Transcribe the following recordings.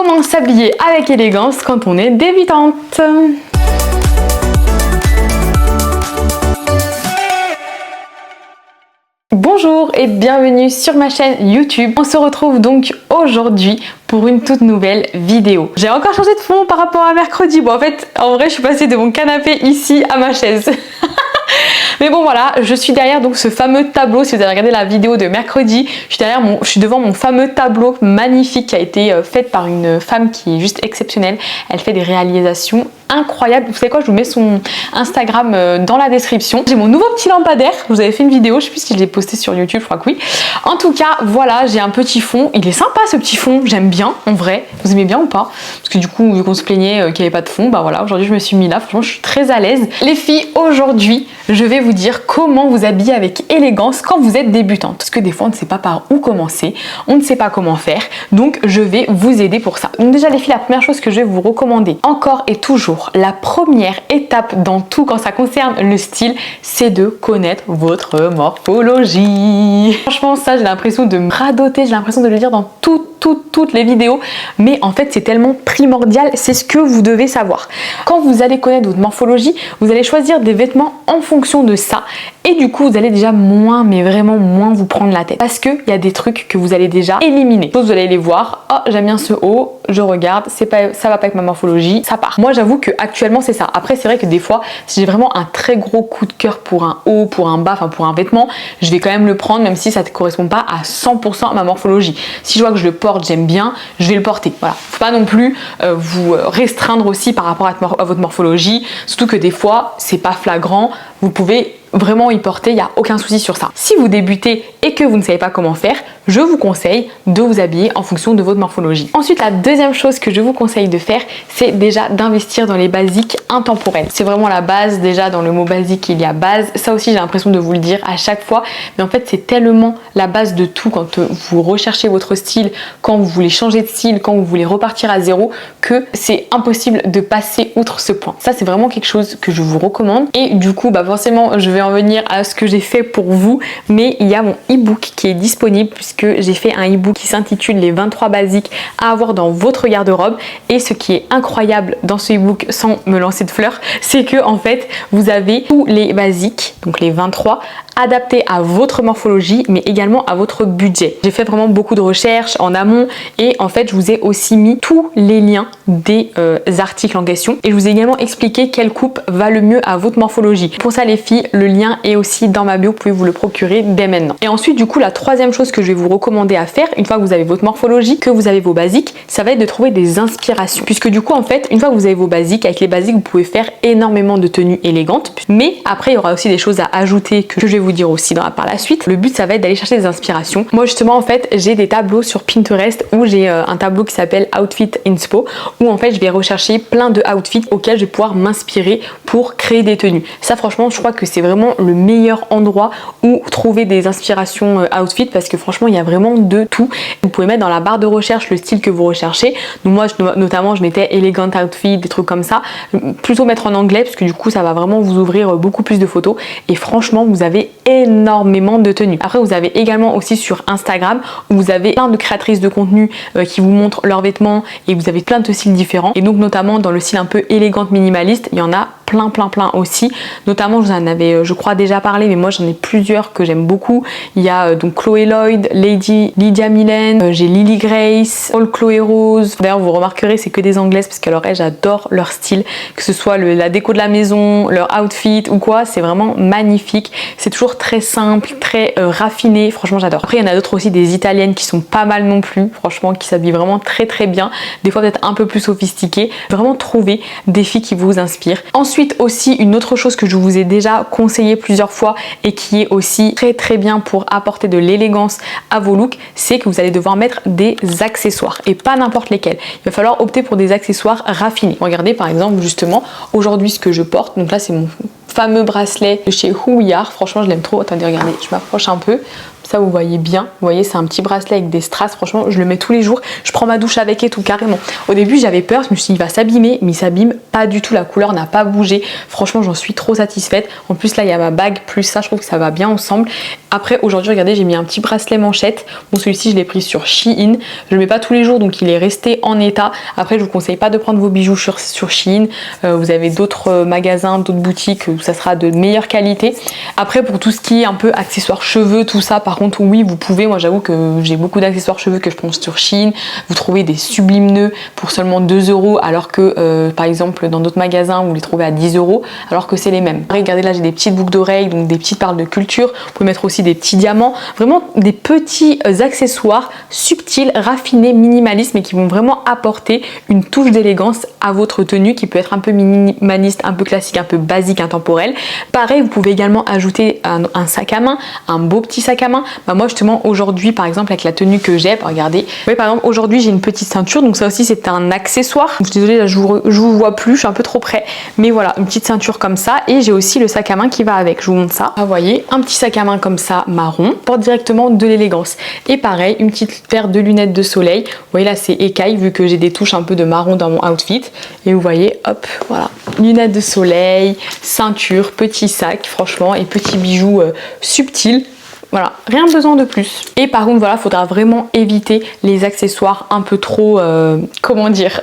Comment s'habiller avec élégance quand on est débutante? Bonjour et bienvenue sur ma chaîne YouTube. On se retrouve donc aujourd'hui pour une toute nouvelle vidéo. J'ai encore changé de fond par rapport à mercredi. Bon, en fait, en vrai, je suis passée de mon canapé ici à ma chaise. Mais bon voilà, je suis derrière donc ce fameux tableau. Si vous avez regardé la vidéo de mercredi, je suis devant mon fameux tableau magnifique qui a été fait par une femme qui est juste exceptionnelle. Elle fait des réalisations incroyables. Vous savez quoi, je vous mets son Instagram dans la description. J'ai mon nouveau petit lampadaire. Je vous avais fait une vidéo, je sais plus si je l'ai posté sur YouTube, je crois que oui. En tout cas, voilà, j'ai un petit fond. Il est sympa ce petit fond, j'aime bien en vrai. Vous aimez bien ou pas? Parce que du coup, vu qu'on se plaignait qu'il n'y avait pas de fond, bah voilà, aujourd'hui je me suis mis là. Franchement, je suis très à l'aise. Les filles, aujourd'hui, je vais vous dire comment vous habiller avec élégance quand vous êtes débutante. Parce que des fois, on ne sait pas par où commencer, on ne sait pas comment faire. Donc, je vais vous aider pour ça. Donc déjà, les filles, la première chose que je vais vous recommander, encore et toujours, la première étape dans tout quand ça concerne le style, c'est de connaître votre morphologie. Franchement, ça, j'ai l'impression de me radoter, j'ai l'impression de le dire dans toutes les vidéos, mais en fait c'est tellement primordial, c'est ce que vous devez savoir. Quand vous allez connaître votre morphologie, vous allez choisir des vêtements en fonction de ça, et du coup vous allez déjà moins, mais vraiment moins vous prendre la tête, parce qu'il y a des trucs que vous allez déjà éliminer. Vous allez les voir, oh j'aime bien ce haut, je regarde, ça va pas avec ma morphologie, ça part. Moi j'avoue que actuellement c'est ça. Après c'est vrai que des fois, si j'ai vraiment un très gros coup de cœur pour un haut, pour un bas, enfin pour un vêtement, je vais quand même le prendre, même si ça ne correspond pas à 100% à ma morphologie. Si je vois que je le porte, j'aime bien, je vais le porter. Voilà, faut pas non plus vous restreindre aussi par rapport à votre morphologie, surtout que des fois c'est pas flagrant, vous pouvez vraiment y porter, il n'y a aucun souci sur ça. Si vous débutez et que vous ne savez pas comment faire, je vous conseille de vous habiller en fonction de votre morphologie. Ensuite, la deuxième chose que je vous conseille de faire, c'est déjà d'investir dans les basiques intemporels. C'est vraiment la base. Déjà dans le mot basique, il y a base. Ça aussi, j'ai l'impression de vous le dire à chaque fois, mais en fait c'est tellement la base de tout quand vous recherchez votre style, quand vous voulez changer de style, quand vous voulez repartir à zéro, que c'est impossible de passer outre ce point. Ça, c'est vraiment quelque chose que je vous recommande. Et du coup, bah forcément, je vais en venir à ce que j'ai fait pour vous, mais il y a mon e-book qui est disponible, puisque j'ai fait un e-book qui s'intitule les 23 basiques à avoir dans votre garde-robe. Et ce qui est incroyable dans ce e-book, sans me lancer de fleurs, c'est que en fait vous avez tous les basiques, donc les 23, adaptés à votre morphologie, mais également à votre budget. J'ai fait vraiment beaucoup de recherches en amont, et en fait je vous ai aussi mis tous les liens des articles en question, et je vous ai également expliqué quelle coupe va le mieux à votre morphologie. Pour ça les filles, le lien est aussi dans ma bio, vous pouvez vous le procurer dès maintenant. Et ensuite du coup, la troisième chose que je vais vous recommander à faire, une fois que vous avez votre morphologie, que vous avez vos basiques, ça va être de trouver des inspirations, puisque du coup en fait, une fois que vous avez vos basiques, avec les basiques vous pouvez faire énormément de tenues élégantes, mais après il y aura aussi des choses à ajouter que je vais vous dire aussi par la suite. Le but, ça va être d'aller chercher des inspirations. Moi justement en fait, j'ai des tableaux sur Pinterest où j'ai un tableau qui s'appelle Outfit Inspo, où en fait je vais rechercher plein de outfits auxquels je vais pouvoir m'inspirer pour créer des tenues. Ça franchement, je crois que c'est vraiment le meilleur endroit où trouver des inspirations outfit, parce que franchement il y a vraiment de tout. Vous pouvez mettre dans la barre de recherche le style que vous recherchez. Donc moi notamment je mettais elegant outfit, des trucs comme ça, plutôt mettre en anglais parce que du coup ça va vraiment vous ouvrir beaucoup plus de photos, et franchement vous avez énormément de tenues. Après vous avez également aussi sur Instagram où vous avez plein de créatrices de contenu qui vous montrent leurs vêtements, et vous avez plein de styles différents, et donc notamment dans le style un peu élégante minimaliste, il y en a plein aussi. Notamment, je vous en avais je crois déjà parlé, mais moi j'en ai plusieurs que j'aime beaucoup. Il y a donc Chloé Lloyd, Lydia Millen, j'ai Lily Grace, All Chloé Rose. D'ailleurs vous remarquerez, c'est que des anglaises, parce que alors elles, j'adore leur style, que ce soit la déco de la maison, leur outfit ou quoi, c'est vraiment magnifique. C'est toujours très simple, très raffiné, franchement j'adore. Après il y en a d'autres aussi, des italiennes qui sont pas mal non plus, franchement, qui s'habillent vraiment très bien, des fois peut-être un peu plus sophistiquées. Vraiment trouver des filles qui vous inspirent. Ensuite aussi, une autre chose que je vous ai déjà conseillé plusieurs fois et qui est aussi très bien pour apporter de l'élégance à vos looks, c'est que vous allez devoir mettre des accessoires, et pas n'importe lesquels. Il va falloir opter pour des accessoires raffinés. Regardez par exemple justement aujourd'hui ce que je porte. Donc là c'est mon fameux bracelet de chez Who We Are. Franchement je l'aime trop. Attendez, regardez, je m'approche un peu. Ça vous voyez bien, vous voyez c'est un petit bracelet avec des strass, franchement je le mets tous les jours, je prends ma douche avec et tout carrément. Au début j'avais peur, je me suis dit il va s'abîmer, mais il s'abîme pas du tout, la couleur n'a pas bougé, franchement j'en suis trop satisfaite. En plus là il y a ma bague plus ça, je trouve que ça va bien ensemble. Après aujourd'hui regardez, j'ai mis un petit bracelet manchette, bon celui-ci je l'ai pris sur Shein, je le mets pas tous les jours donc il est resté en état. Après je vous conseille pas de prendre vos bijoux sur Shein, vous avez d'autres magasins, d'autres boutiques où ça sera de meilleure qualité. Après pour tout ce qui est un peu accessoires cheveux, tout ça par contre oui vous pouvez, moi j'avoue que j'ai beaucoup d'accessoires cheveux que je prends sur Shein, vous trouvez des sublimes nœuds pour seulement 2 € alors que par exemple dans d'autres magasins vous les trouvez à 10 € alors que c'est les mêmes. Regardez là j'ai des petites boucles d'oreilles, donc des petites perles de culture, vous pouvez mettre aussi des petits diamants, vraiment des petits accessoires subtils, raffinés, minimalistes mais qui vont vraiment apporter une touche d'élégance à votre tenue qui peut être un peu minimaliste, un peu classique, un peu basique, intemporel. Pareil vous pouvez également ajouter un sac à main, un beau petit sac à main. Bah moi justement aujourd'hui par exemple avec la tenue que j'ai, regardez, vous voyez, par exemple aujourd'hui j'ai une petite ceinture, donc ça aussi c'est un accessoire. Je suis désolée là je vous vois plus, je suis un peu trop près, mais voilà une petite ceinture comme ça et j'ai aussi le sac à main qui va avec, je vous montre ça. Vous voyez un petit sac à main comme ça marron, porte directement de l'élégance. Et pareil une petite paire de lunettes de soleil, vous voyez là c'est écaille vu que j'ai des touches un peu de marron dans mon outfit et vous voyez hop voilà lunettes de soleil, ceinture, petit sac franchement et petits bijoux subtils. Voilà, rien besoin de plus. Et par contre, voilà, faudra vraiment éviter les accessoires un peu trop, comment dire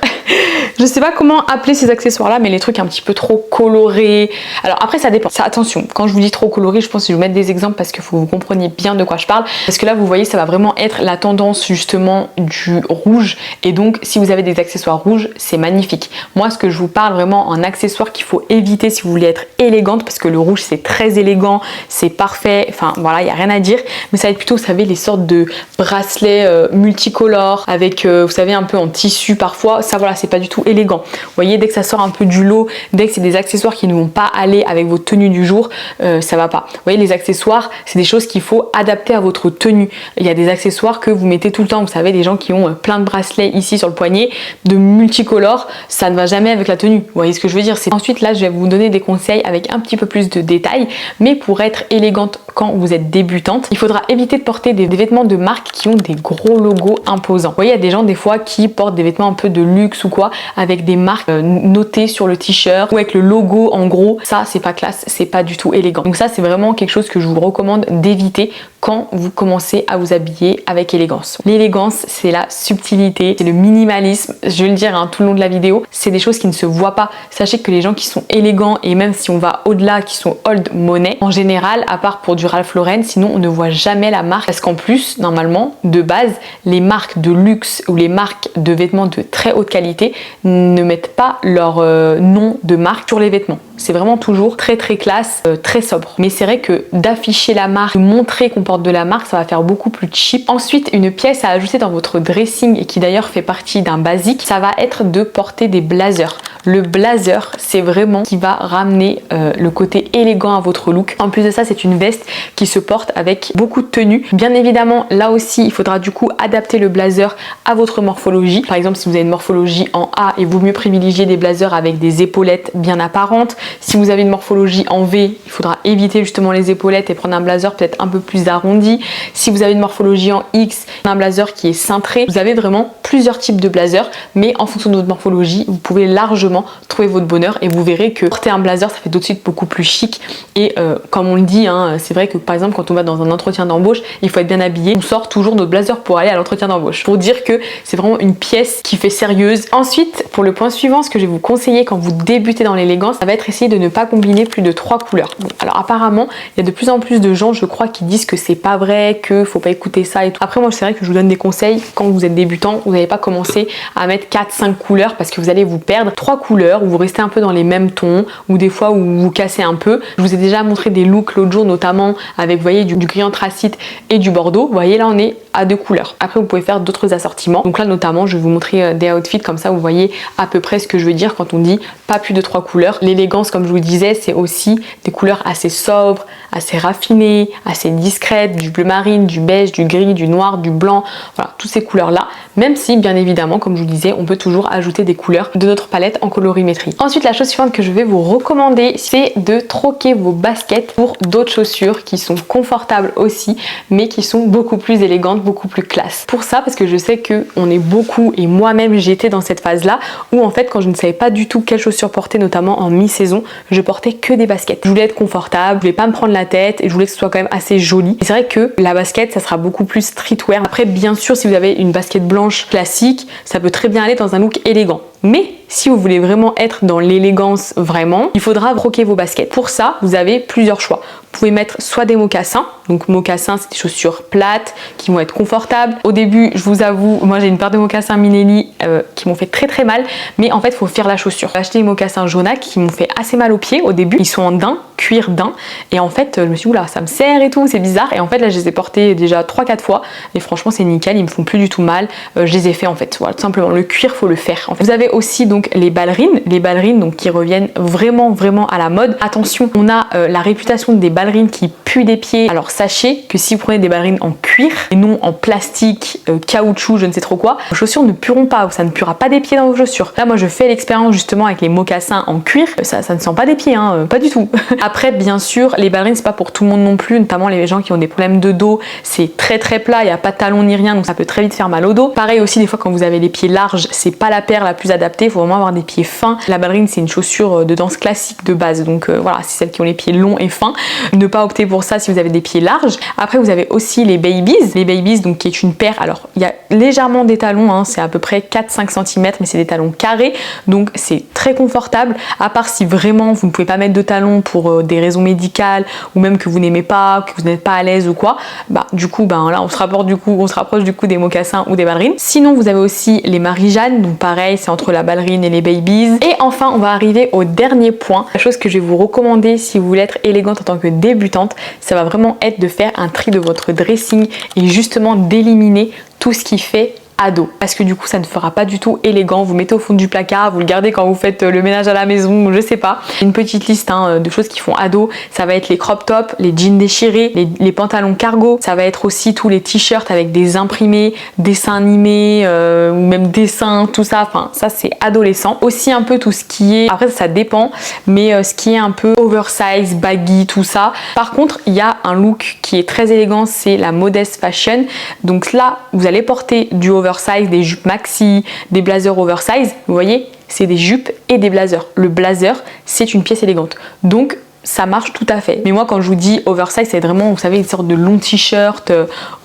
je sais pas comment appeler ces accessoires là, mais les trucs un petit peu trop colorés. Alors après ça dépend, ça, attention, quand je vous dis trop coloré, je pense que je vais vous mettre des exemples parce qu'il faut que vous compreniez bien de quoi je parle. Parce que là vous voyez ça va vraiment être la tendance justement du rouge. Et donc si vous avez des accessoires rouges, c'est magnifique. Moi ce que je vous parle vraiment en accessoires qu'il faut éviter si vous voulez être élégante, parce que le rouge c'est très élégant, c'est parfait, enfin voilà, il n'y a rien à dire. Mais ça va être plutôt, vous savez, les sortes de bracelets multicolores avec, vous savez, un peu en tissu parfois. Ça voilà, c'est pas du tout élégant. Vous voyez, dès que ça sort un peu du lot, dès que c'est des accessoires qui ne vont pas aller avec vos tenues du jour, ça va pas. Vous voyez, les accessoires, c'est des choses qu'il faut adapter à votre tenue. Il y a des accessoires que vous mettez tout le temps. Vous savez, des gens qui ont plein de bracelets ici sur le poignet, de multicolores, ça ne va jamais avec la tenue. Vous voyez ce que je veux dire? Ensuite, là, je vais vous donner des conseils avec un petit peu plus de détails, mais pour être élégante quand vous êtes débutante, il faudra éviter de porter des vêtements de marque qui ont des gros logos imposants. Vous voyez, il y a des gens des fois qui portent des vêtements un peu de luxe ou quoi, avec des marques notées sur le t-shirt ou avec le logo en gros. Ça, c'est pas classe, c'est pas du tout élégant. Donc ça, c'est vraiment quelque chose que je vous recommande d'éviter quand vous commencez à vous habiller avec élégance. L'élégance, c'est la subtilité, c'est le minimalisme. Je vais le dire tout le long de la vidéo, c'est des choses qui ne se voient pas. Sachez que les gens qui sont élégants, et même si on va au-delà, qui sont old money, en général, à part pour du Ralph Lauren, sinon on ne voit jamais la marque. Parce qu'en plus, normalement, de base, les marques de luxe ou les marques de vêtements de très haute qualité ne mettent pas leur nom de marque sur les vêtements. C'est vraiment toujours très classe, très sobre. Mais c'est vrai que d'afficher la marque, de montrer qu'on porte de la marque, ça va faire beaucoup plus cheap. Ensuite, une pièce à ajouter dans votre dressing et qui d'ailleurs fait partie d'un basique, ça va être de porter des blazers. Le blazer, c'est vraiment ce qui va ramener le côté élégant à votre look. En plus de ça, c'est une veste qui se porte avec beaucoup de tenues. Bien évidemment, là aussi, il faudra du coup adapter le blazer à votre morphologie. Par exemple, si vous avez une morphologie en A, il vaut mieux privilégier des blazers avec des épaulettes bien apparentes. Si vous avez une morphologie en V, il faudra éviter justement les épaulettes et prendre un blazer peut-être un peu plus arrondi. Si vous avez une morphologie en X, un blazer qui est cintré. Vous avez vraiment plusieurs types de blazers, mais en fonction de votre morphologie, vous pouvez largement trouver votre bonheur et vous verrez que porter un blazer, ça fait tout de suite beaucoup plus chic. Et comme on le dit, c'est vrai que par exemple quand on va dans un entretien d'embauche, il faut être bien habillé. On sort toujours notre blazer pour aller à l'entretien d'embauche. Pour dire que c'est vraiment une pièce qui fait sérieuse. Ensuite, pour le point suivant, ce que je vais vous conseiller quand vous débutez dans l'élégance, ça va être essayer de ne pas combiner plus de 3 couleurs. Bon, alors apparemment, il y a de plus en plus de gens, je crois, qui disent que c'est pas vrai, que faut pas écouter ça et tout. Après, moi, c'est vrai que je vous donne des conseils. Quand vous êtes débutant, vous n'allez pas commencer à mettre 4-5 couleurs parce que vous allez vous perdre. 3 couleurs où vous restez un peu dans les mêmes tons ou des fois où vous cassez un peu. Je vous ai déjà montré des looks l'autre jour, notamment avec, vous voyez, du gris anthracite et du bordeaux. Vous voyez, là, on est à 2 couleurs. Après vous pouvez faire d'autres assortiments. Donc là notamment je vais vous montrer des outfits comme ça vous voyez à peu près ce que je veux dire quand on dit pas plus de 3 couleurs. L'élégance comme je vous disais c'est aussi des couleurs assez sobres, assez raffinées, assez discrètes, du bleu marine, du beige, du gris, du noir, du blanc, voilà toutes ces couleurs là. Même si bien évidemment comme je vous disais on peut toujours ajouter des couleurs de notre palette en colorimétrie. Ensuite la chose suivante que je vais vous recommander c'est de troquer vos baskets pour d'autres chaussures qui sont confortables aussi mais qui sont beaucoup plus élégantes, beaucoup plus classe. Pour ça parce que je sais que on est beaucoup et moi-même j'étais dans cette phase là où en fait quand je ne savais pas du tout quelles chaussures porter notamment en mi-saison je portais que des baskets. Je voulais être confortable, je voulais pas me prendre la tête et je voulais que ce soit quand même assez joli. Et c'est vrai que la basket ça sera beaucoup plus streetwear. Après bien sûr si vous avez une basket blanche classique ça peut très bien aller dans un look élégant. Mais si vous voulez vraiment être dans l'élégance vraiment, il faudra troquer vos baskets. Pour ça, vous avez plusieurs choix. Vous pouvez mettre soit des mocassins. Donc mocassins, c'est des chaussures plates qui vont être confortables. Au début, je vous avoue, moi j'ai une paire de mocassins Minelli qui m'ont fait très mal. Mais en fait, il faut faire la chaussure. J'ai acheté des mocassins Jonac qui m'ont fait assez mal aux pieds au début. Ils sont en daim, cuir daim. Et en fait, je me suis dit, oula, ça me serre et tout, c'est bizarre. Et en fait, là, je les ai portés déjà 3-4 fois. Et franchement, c'est nickel, ils me font plus du tout mal. Je les ai fait en fait. Voilà, tout simplement, le cuir, faut le faire. En fait. Vous avez aussi donc les ballerines donc qui reviennent vraiment à la mode. Attention, on a la réputation des ballerines qui puent des pieds. Alors sachez que si vous prenez des ballerines en cuir et non en plastique, caoutchouc, je ne sais trop quoi, vos chaussures ne pueront pas, ça ne puera pas des pieds dans vos chaussures. Là moi je fais l'expérience justement avec les mocassins en cuir, ça ne sent pas des pieds, hein, pas du tout. Après bien sûr les ballerines c'est pas pour tout le monde non plus, notamment les gens qui ont des problèmes de dos, c'est très plat, il n'y a pas de talons ni rien donc ça peut très vite faire mal au dos. Pareil aussi des fois quand vous avez les pieds larges, c'est pas la paire la plus adaptée, il faut vraiment avoir des pieds fins. La ballerine c'est une chaussure de danse classique de base donc voilà, c'est celles qui ont les pieds longs et fins. Ne pas opter pour ça si vous avez des pieds larges. Après vous avez aussi les babies donc qui est une paire, alors il y a légèrement des talons, hein, c'est à peu près 4-5 cm mais c'est des talons carrés donc c'est très confortable à part si vraiment vous ne pouvez pas mettre de talons pour des raisons médicales ou même que vous n'aimez pas, que vous n'êtes pas à l'aise ou quoi, bah du coup là on se rapproche du coup des mocassins ou des ballerines. Sinon vous avez aussi les Marie-Jeanne donc pareil c'est entre la ballerine et les babies. Et enfin on va arriver au dernier point, la chose que je vais vous recommander si vous voulez être élégante en tant que débutante, ça va vraiment être de faire un tri de votre dressing et justement d'éliminer tout ce qui fait ado parce que du coup ça ne fera pas du tout élégant. Vous mettez au fond du placard, vous le gardez quand vous faites le ménage à la maison, je sais pas. Une petite liste de choses qui font ado, ça va être les crop tops, les jeans déchirés, les pantalons cargo, ça va être aussi tous les t-shirts avec des imprimés, dessins animés ou même dessins, tout ça, enfin ça c'est adolescent. Aussi un peu tout ce qui est, après ça dépend, mais ce qui est un peu oversize, baggy, tout ça. Par contre il y a un look qui est très élégant, c'est la modest fashion. Donc là vous allez porter du oversize, des jupes maxi, des blazers oversize, vous voyez, c'est des jupes et des blazers. Le blazer, c'est une pièce élégante. Donc, ça marche tout à fait. Mais moi quand je vous dis oversize, c'est vraiment, vous savez, une sorte de long t-shirt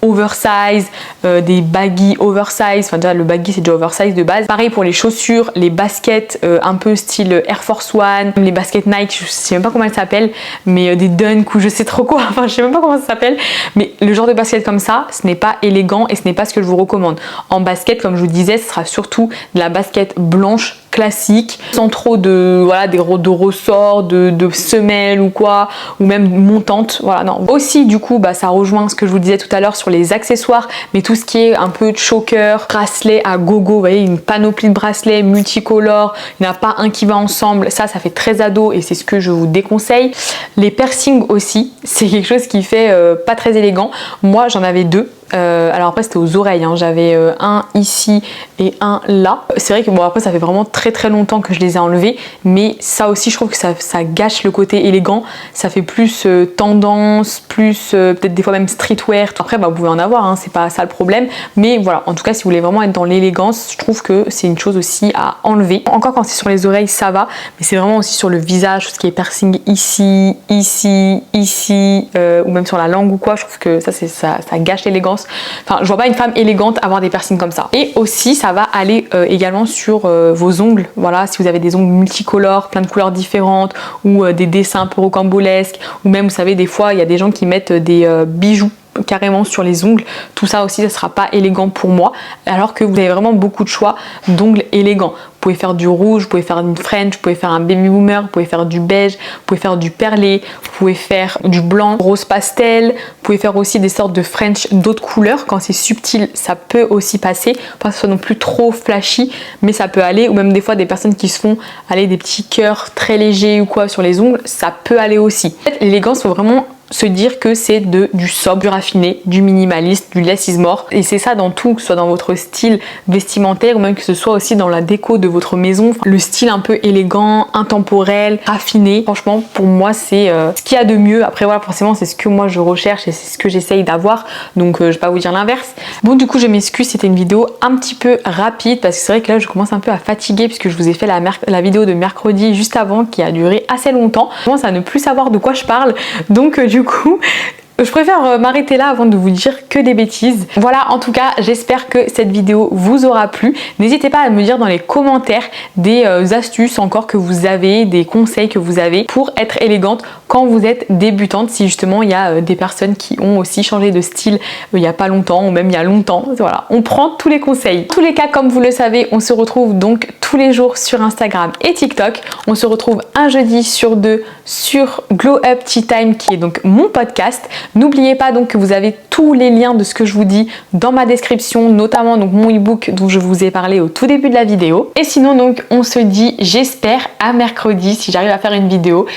oversize, des baggy oversize, enfin déjà le baggy c'est déjà oversize de base. Pareil pour les chaussures, les baskets un peu style Air Force One, les baskets Nike, je sais même pas comment elles s'appellent, mais des Dunk ou je sais trop quoi, enfin je sais même pas comment ça s'appelle, mais le genre de basket comme ça, ce n'est pas élégant et ce n'est pas ce que je vous recommande. En basket, comme je vous disais, ce sera surtout de la basket blanche classique, sans trop de voilà de ressorts, de semelles ou quoi, ou même montante, voilà non. Aussi du coup ça rejoint ce que je vous disais tout à l'heure sur les accessoires, mais tout ce qui est un peu choker, bracelet à gogo, vous voyez une panoplie de bracelets multicolores, il n'y en a pas un qui va ensemble, ça fait très ado et c'est ce que je vous déconseille. Les piercings aussi, c'est quelque chose qui fait pas très élégant. Moi j'en avais deux. Alors après c'était aux oreilles, hein. J'avais un ici et un là. C'est vrai que bon après ça fait vraiment très longtemps que je les ai enlevés, mais ça aussi je trouve que ça gâche le côté élégant, ça fait plus tendance, plus peut-être des fois même streetwear. Après vous pouvez en avoir, hein, c'est pas ça le problème, mais voilà, en tout cas si vous voulez vraiment être dans l'élégance, je trouve que c'est une chose aussi à enlever. Encore quand c'est sur les oreilles ça va, mais c'est vraiment aussi sur le visage, tout ce qui est piercing ici, ou même sur la langue ou quoi, je trouve que ça gâche l'élégance. Enfin, je vois pas une femme élégante avoir des piercings comme ça. Et aussi, ça va aller également sur vos ongles. Voilà, si vous avez des ongles multicolores, plein de couleurs différentes, ou des dessins un peu rocambolesques, ou même, vous savez, des fois, il y a des gens qui mettent des bijoux carrément sur les ongles, tout ça aussi ça sera pas élégant pour moi, alors que vous avez vraiment beaucoup de choix d'ongles élégants. Vous pouvez faire du rouge, vous pouvez faire une French, vous pouvez faire un baby boomer, vous pouvez faire du beige, vous pouvez faire du perlé, vous pouvez faire du blanc, rose pastel, vous pouvez faire aussi des sortes de French d'autres couleurs. Quand c'est subtil, ça peut aussi passer, pas que ce soit non plus trop flashy, mais ça peut aller, ou même des fois des personnes qui se font aller des petits cœurs très légers ou quoi sur les ongles, ça peut aller aussi. En fait, l'élégance, faut vraiment se dire que c'est du sobre, du raffiné, du minimaliste, du less is more. Et c'est ça dans tout, que ce soit dans votre style vestimentaire ou même que ce soit aussi dans la déco de votre maison. Le style un peu élégant, intemporel, raffiné. Franchement, pour moi, c'est ce qu'il y a de mieux. Après, voilà, forcément, c'est ce que moi je recherche et c'est ce que j'essaye d'avoir. Donc, je vais pas vous dire l'inverse. Bon, du coup, je m'excuse, c'était une vidéo un petit peu rapide parce que c'est vrai que là, je commence un peu à fatiguer puisque je vous ai fait la vidéo de mercredi juste avant qui a duré assez longtemps. Je commence à ne plus savoir de quoi je parle. Donc, du coup, je préfère m'arrêter là avant de vous dire que des bêtises. Voilà, en tout cas, j'espère que cette vidéo vous aura plu. N'hésitez pas à me dire dans les commentaires des astuces encore que vous avez, des conseils que vous avez pour être élégante quand vous êtes débutante. Si justement il y a des personnes qui ont aussi changé de style il n'y a pas longtemps ou même il y a longtemps. Voilà, on prend tous les conseils. En tous les cas, comme vous le savez, on se retrouve donc tous les jours sur Instagram et TikTok. On se retrouve un jeudi sur 2 sur Glow Up Tea Time qui est donc mon podcast. N'oubliez pas donc que vous avez tous les liens de ce que je vous dis dans ma description, notamment donc mon ebook dont je vous ai parlé au tout début de la vidéo. Et sinon donc on se dit, j'espère, à mercredi si j'arrive à faire une vidéo.